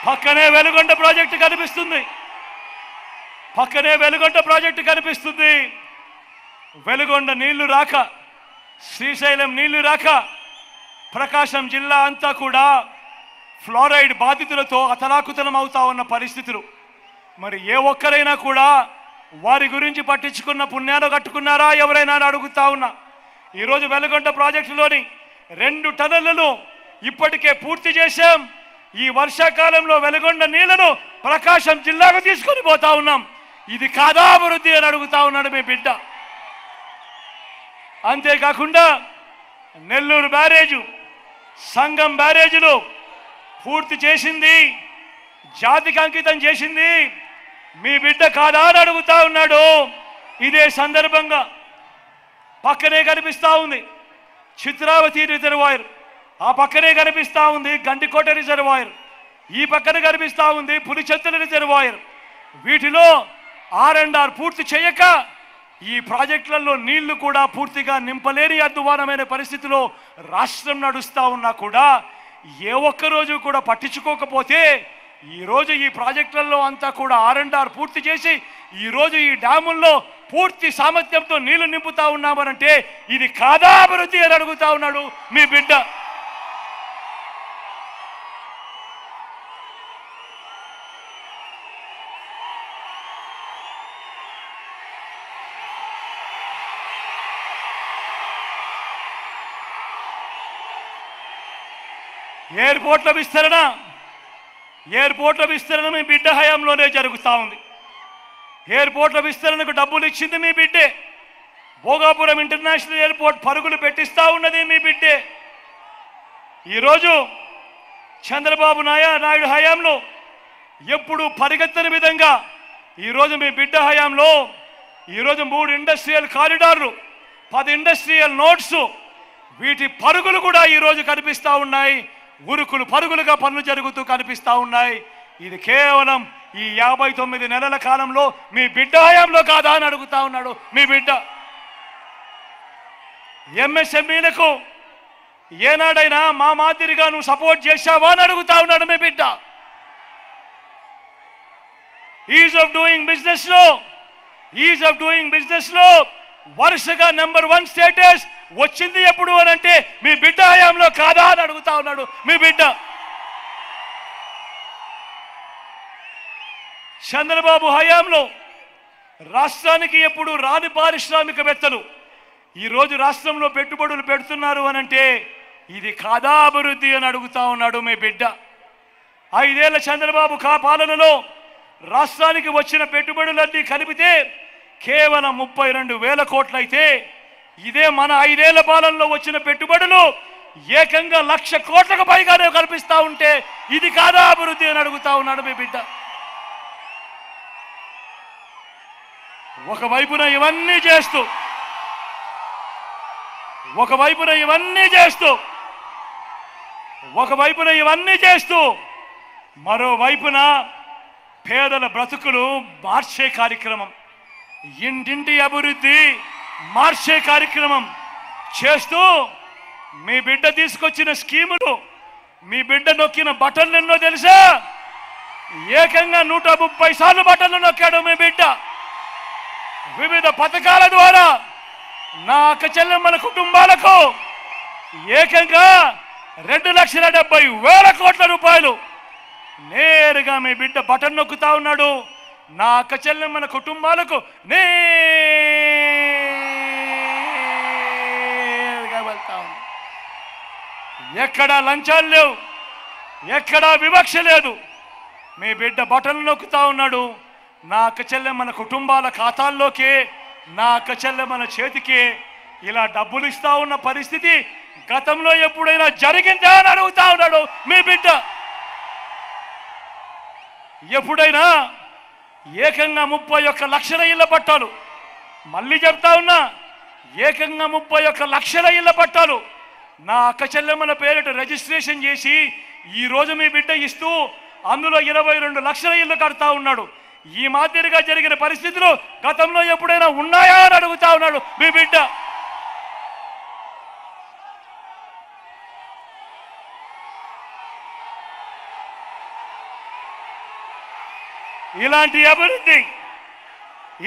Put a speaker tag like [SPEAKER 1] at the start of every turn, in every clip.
[SPEAKER 1] పక్కనే వెలుగొండ ప్రాజెక్టు కనిపిస్తుంది. పక్కనే వెలుగొండ ప్రాజెక్టు కనిపిస్తుంది. వెలుగొండ నీళ్లు రాక, శ్రీశైలం నీళ్లు రాక ప్రకాశం జిల్లా అంతా కూడా ఫ్లోరైడ్ బాధితులతో అతలాకుతలం అవుతా ఉన్న పరిస్థితులు. మరి ఏ ఒక్కరైనా కూడా వారి గురించి పట్టించుకున్న పుణ్యాలు కట్టుకున్నారా ఎవరైనా అడుగుతా ఉన్నా. ఈరోజు వెలుగొండ ప్రాజెక్టులోని 2 టన్నులను ఇప్పటికే పూర్తి చేశాం. ఈ వర్షాకాలంలో వెలుగొండ నీళ్లను ప్రకాశం జిల్లాకు తీసుకొని పోతా ఉన్నాం. ఇది కాదా అభివృద్ధి అని అడుగుతా ఉన్నాడు మీ బిడ్డ. అంతేకాకుండా నెల్లూరు బ్యారేజు, సంగం బ్యారేజీలు పూర్తి చేసింది, జాతికి అంకితం చేసింది మీ బిడ్డ కాదా అని అడుగుతా ఉన్నాడు. ఇదే సందర్భంగా పక్కనే కనిపిస్తా ఉంది చిత్రావతి రిజర్వాయర్, ఆ పక్కనే కనిపిస్తా ఉంది గండికోట రిజర్వాయర్, ఈ పక్కన కనిపిస్తా ఉంది పులిచెత్తల రిజర్వాయర్. వీటిలో R&R పూర్తి చేయక ఈ ప్రాజెక్టులలో నీళ్లు కూడా పూర్తిగా నింపలేని అధ్వానమైన పరిస్థితిలో రాష్ట్రం నడుస్తూ ఉన్నా కూడా ఏ ఒక్కరోజు కూడా పట్టించుకోకపోతే ఈరోజు ఈ ప్రాజెక్టులలో అంతా కూడా R&R పూర్తి చేసి ఈరోజు ఈ డ్యాముల్లో పూర్తి సామర్థ్యంతో నీళ్లు నింపుతా ఉన్నామనంటే ఇది కాదా అభివృద్ధి అని అడుగుతా ఉన్నాడు మీ బిడ్డ. ఎయిర్పోర్ట్ల విస్తరణ మీ బిడ్డ హయాంలోనే జరుగుతూ ఉంది. ఎయిర్పోర్ట్ల విస్తరణకు డబ్బులు ఇచ్చింది మీ బిడ్డే. భోగాపురం ఇంటర్నేషనల్ ఎయిర్పోర్ట్ పరుగులు పెట్టిస్తూ ఉన్నది మీ బిడ్డే. ఈరోజు చంద్రబాబు నాయుడు హయాంలో ఎప్పుడు పరిగెత్తని విధంగా ఈరోజు మీ బిడ్డ హయాంలో ఈరోజు 3 ఇండస్ట్రియల్ కారిడార్లు, 10 ఇండస్ట్రియల్ నోట్స్, వీటి పరుగులు కూడా ఈరోజు కనిపిస్తూ ఉన్నాయి. ఉరుకులు పరుగులుగా పనులు జరుగుతూ కనిపిస్తూ ఉన్నాయి. ఇది కేవలం ఈ 59 నెలల కాలంలో మీ బిడ్డ హయాంలో కాదా అని అడుగుతా ఉన్నాడు మీ బిడ్డ. MSMEలకు ఏనాడైనా మా మాదిరిగా నువ్వు సపోర్ట్ చేశావా అని అడుగుతా ఉన్నాడు మీ బిడ్డ. ఈజ్ ఆఫ్ డూయింగ్ బిజినెస్ లో వరుసగా నెంబర్ 1 స్టేటస్ వచ్చింది ఎప్పుడు అని అంటే మీ బిడ్డ హయాంలో కాదా అని అడుగుతా ఉన్నాడు మీ బిడ్డ. చంద్రబాబు హయాంలో రాష్ట్రానికి ఎప్పుడు రాని పారిశ్రామికవేత్తలు ఈరోజు రాష్ట్రంలో పెట్టుబడులు పెడుతున్నారు అని అంటే ఇది కాదా అభివృద్ధి అని అడుగుతా ఉన్నాడు మీ బిడ్డ. 5 ఏళ్ల చంద్రబాబు పాలనలో రాష్ట్రానికి వచ్చిన పెట్టుబడులన్నీ కలిపితే కేవలం 32,000 కోట్లయితే ఇదే మన 5 ఏళ్ల పాలనలో వచ్చిన పెట్టుబడులు ఏకంగా 1,00,000 కోట్లకు పైగానే కల్పిస్తా ఉంటే ఇది కాదా అభివృద్ధి అని అడుగుతా ఉన్నాడు మీ బిడ్డ. ఒకవైపున ఇవన్నీ చేస్తూ మరోవైపున పేదల బ్రతుకులు మార్చే కార్యక్రమం, ఇంటింటి అభివృద్ధి మార్చే కార్యక్రమం చేస్తూ మీ బిడ్డ తీసుకొచ్చిన స్కీములు, మీ బిడ్డ నొక్కిన బటన్లు ఎన్నో తెలుసా? ఏకంగా 130 సార్లు బటన్లు నొక్కాడు మీ బిడ్డ. వివిధ పథకాల ద్వారా నా అక్క చెల్లెమ్మల కుటుంబాలకు ఏకంగా 2,70,000 కోట్ల రూపాయలు నేరుగా మీ బిడ్డ బటన్ నొక్కుతా ఉన్నాడు. నా అక్క చెల్లెమ్మల కుటుంబాలకు నేరుగా వెళ్తా ఉన్నాడు. ఎక్కడా లంచాలు లేవు, ఎక్కడా వివక్ష లేదు. మీ బిడ్డ బటన్లు నొక్కుతా ఉన్నాడు. నా అక్క చెల్లెమ్మల కుటుంబాల ఖాతాల్లోకి, నా అక్క చెల్లెమ్మల చేతికి ఇలా డబ్బులు ఇస్తా ఉన్న పరిస్థితి గతంలో ఎప్పుడైనా జరిగిందా అని అడుగుతా ఉన్నాడు మీ బిడ్డ. ఎప్పుడైనా ఏకంగా 31 లక్షల ఇళ్ల పట్టాలు, మళ్ళీ చెప్తా ఉన్నా, ఏకంగా 31 లక్షల ఇళ్ల పట్టాలు నా అక్క చెల్లెమ్మల పేరిట రిజిస్ట్రేషన్ చేసి ఈరోజు మీ బిడ్డ ఇస్తూ అందులో 22 లక్షల ఇళ్లు కడతా ఉన్నాడు. ఈ మాదిరిగా జరిగిన పరిస్థితులు గతంలో ఎప్పుడైనా ఉన్నాయా అని అడుగుతా ఉన్నాడు మీ బిడ్డ.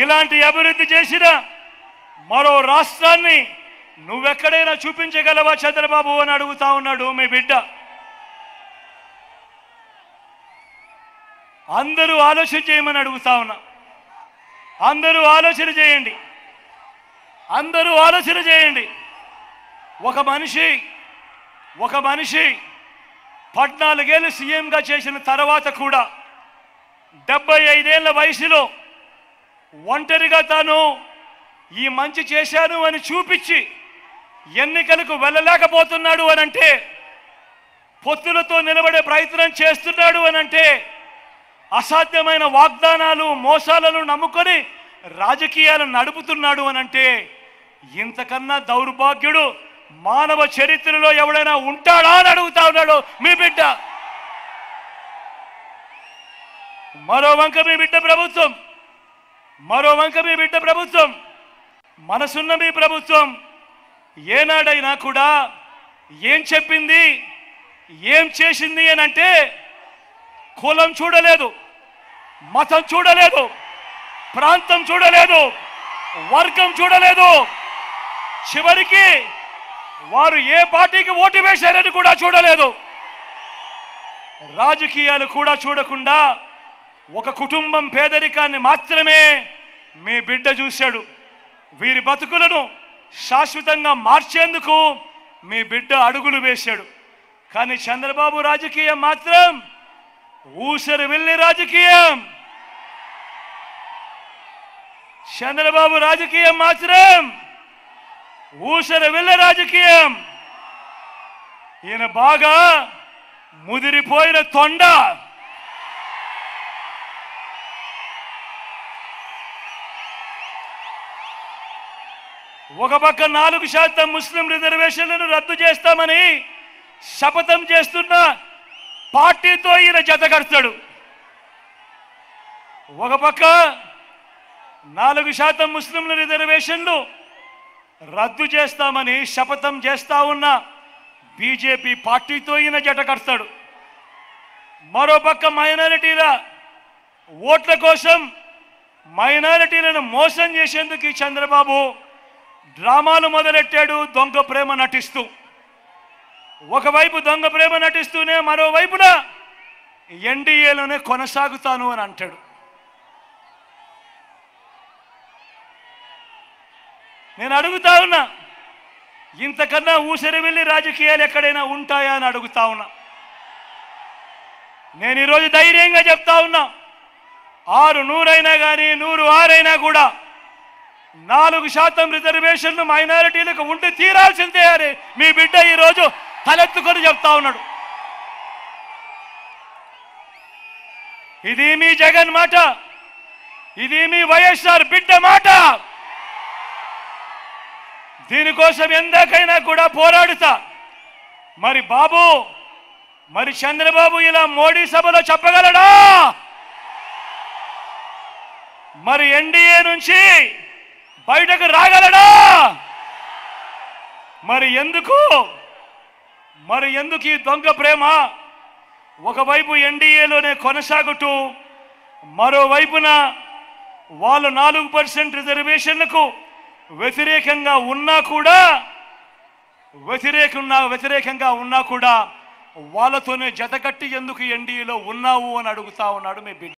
[SPEAKER 1] ఇలాంటి అభివృద్ధి చేసిన మరో రాష్ట్రాన్ని నువ్వెక్కడైనా చూపించగలవా చంద్రబాబు అని అడుగుతా ఉన్నాడు మీ బిడ్డ. అందరూ ఆలోచన చేయమని అడుగుతా ఉన్నా. అందరూ ఆలోచన చేయండి. ఒక మనిషి 14 ఏళ్ళు సీఎంగా చేసిన తర్వాత కూడా 75 ఏళ్ల వయసులో ఒంటరిగా తాను ఈ మంచి చేశాను అని చూపించి ఎన్నికలకు వెళ్ళలేకపోతున్నాడు అనంటే, పొత్తులతో నిలబడే ప్రయత్నం చేస్తున్నాడు అనంటే, అసాధ్యమైన వాగ్దానాలు మోసాలను నమ్ముకొని రాజకీయాలు నడుపుతున్నాడు అనంటే, ఇంతకన్నా దౌర్భాగ్యుడు మానవ చరిత్రలో ఎవడైనా ఉంటాడా అని అడుగుతా ఉన్నాడు మీ బిడ్డ. మరో వంక మీ బిడ్డ ప్రభుత్వం మనసున్న మీ ప్రభుత్వం ఏనాడైనా కూడా ఏం చెప్పింది, ఏం చేసింది అని అంటే, కులం చూడలేదు, మతం చూడలేదు, ప్రాంతం చూడలేదు, వర్గం చూడలేదు, చివరికి వారు ఏ పార్టీకి ఓటు వేశారని కూడా చూడలేదు. రాజకీయాలు కూడా చూడకుండా ఒక కుటుంబం పేదరికాన్ని మాత్రమే మీ బిడ్డ చూశాడు. వీరి బతుకులను శాశ్వతంగా మార్చేందుకు మీ బిడ్డ అడుగులు వేశాడు. కానీ చంద్రబాబు రాజకీయం మాత్రం ఊసరి వెళ్ళి రాజకీయం. చంద్రబాబు రాజకీయం మాత్రం ఊసరి వెళ్ళి రాజకీయం. ఈయన బాగా ముదిరిపోయిన తొండ. ఒక పక్క 4% ముస్లిం రిజర్వేషన్లను రద్దు చేస్తామని శపథం చేస్తున్న పార్టీతో ఈయన జతకడతాడు. ఒక పక్క 4% ముస్లింల రిజర్వేషన్లు రద్దు చేస్తామని శపథం చేస్తా ఉన్న బీజేపీ పార్టీతో ఈయన జతకడతాడు. మరోపక్క మైనారిటీల ఓట్ల కోసం మైనారిటీలను మోసం చేసేందుకు ఈ చంద్రబాబు డ్రామాలు మొదలెట్టాడు. దొంగ ప్రేమ నటిస్తూ, ఒకవైపు దొంగ ప్రేమ నటిస్తూనే మరోవైపున ఎన్డీఏలోనే కొనసాగుతాను అని అంటాడు. నేను అడుగుతా ఉన్నా, ఇంతకన్నా ఊసరి వెళ్ళి రాజకీయాలు ఎక్కడైనా ఉంటాయా అని అడుగుతా ఉన్నా. నేను ఈరోజు ధైర్యంగా చెప్తా ఉన్నా, 600 అయినా కానీ 106 అయినా కూడా 4% రిజర్వేషన్లు మైనారిటీలకు ఉండి తీరాల్సిందే అని మీ బిడ్డ ఈరోజు తలెత్తుకొని చెప్తా ఉన్నాడు. ఇది మీ జగన్ మాట, ఇది మీ వైఎస్ఆర్ బిడ్డ మాట. దీనికోసం ఎందాకైనా కూడా పోరాడుతా. మరి చంద్రబాబు ఇలా మోడీ సభలో చెప్పగలడా? మరి ఎన్డీఏ నుంచి బయటకు రాగలడా? మరి ఎందుకు ఈ దొంగ ప్రేమ? ఒకవైపు ఎన్డీఏలోనే కొనసాగుతూ మరోవైపున వాళ్ళు 4% రిజర్వేషన్లకు వ్యతిరేకంగా ఉన్నా కూడా వాళ్ళతోనే జతకట్టి ఎందుకు ఎన్డీఏలో ఉన్నావు అని అడుగుతా ఉన్నాడు మీ బిడ్డ.